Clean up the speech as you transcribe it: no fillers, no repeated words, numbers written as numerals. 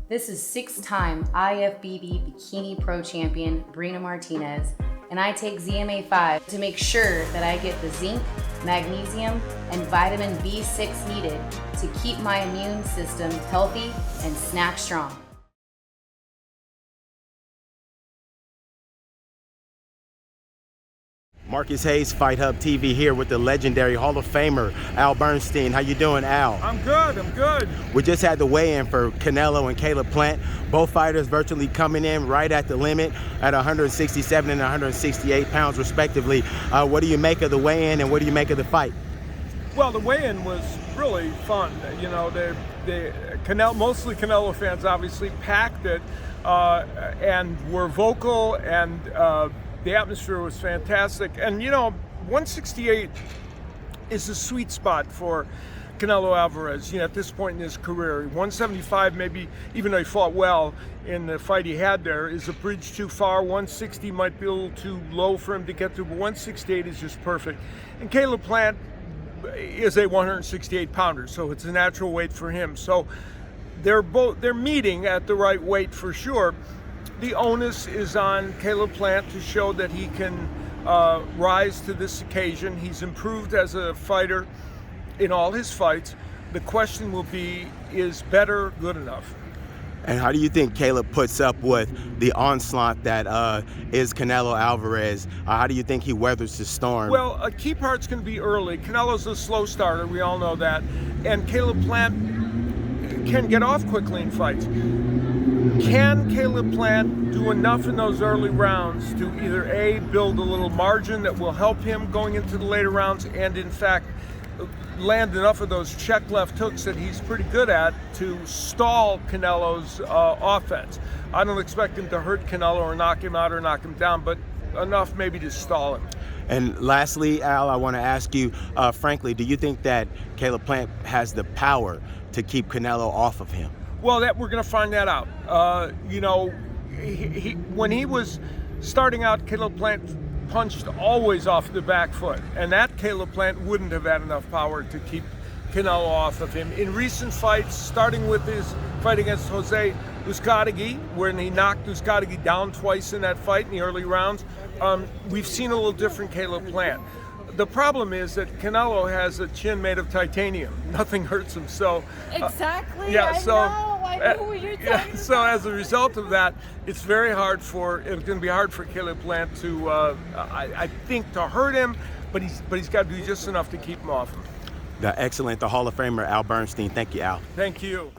This is 6-time IFBB Bikini Pro Champion Brina Martinez, and I take ZMA5 to make sure that I get the zinc, magnesium, and vitamin B6 needed to keep my immune system healthy and snack strong. Marcus Hayes, Fight Hub TV here with the legendary Hall of Famer, Al Bernstein. How you doing, Al? I'm good. We just had the weigh-in for Canelo and Caleb Plant. Both fighters virtually coming in right at the limit at 167 and 168 pounds respectively. What do you make of the weigh-in and what do you make of the fight? Well, the weigh-in was really fun. You know, mostly Canelo fans obviously packed it and were vocal, and the atmosphere was fantastic. And you know, 168 is a sweet spot for Canelo Alvarez, you know, at this point in his career. 175, maybe, even though he fought well in the fight he had there, is a bridge too far. 160 might be a little too low for him to get to, but 168 is just perfect. And Caleb Plant is a 168 pounder, so it's a natural weight for him. So they're meeting at the right weight for sure. The onus is on Caleb Plant to show that he can rise to this occasion. He's improved as a fighter in all his fights. The question will be, is better good enough? And how do you think Caleb puts up with the onslaught that is Canelo Alvarez? How do you think he weathers the storm? Well, a key part's going to be early. Canelo's a slow starter, we all know that. And Caleb Plant can get off quickly in fights. Can Caleb Plant do enough in those early rounds to either A, build a little margin that will help him going into the later rounds, and in fact land enough of those check left hooks that he's pretty good at to stall Canelo's offense? I don't expect him to hurt Canelo or knock him out or knock him down, but enough maybe to stall him. And lastly, Al, I want to ask you, frankly, do you think that Caleb Plant has the power to keep Canelo off of him? Well, we're going to find that out. You know, when he was starting out, Caleb Plant punched always off the back foot, and that Caleb Plant wouldn't have had enough power to keep Canelo off of him. In recent fights, starting with his fight against Jose Uzcategui, when he knocked Uzcategui down twice in that fight in the early rounds, we've seen a little different Caleb Plant. The problem is that Canelo has a chin made of titanium. Nothing hurts him. So exactly. Yeah. I know what you're talking about. So as a result of that, it's going to be hard for Caleb Plant to, I think, to hurt him. But he's got to do just enough to keep him off him. Excellent. The Hall of Famer Al Bernstein. Thank you, Al. Thank you.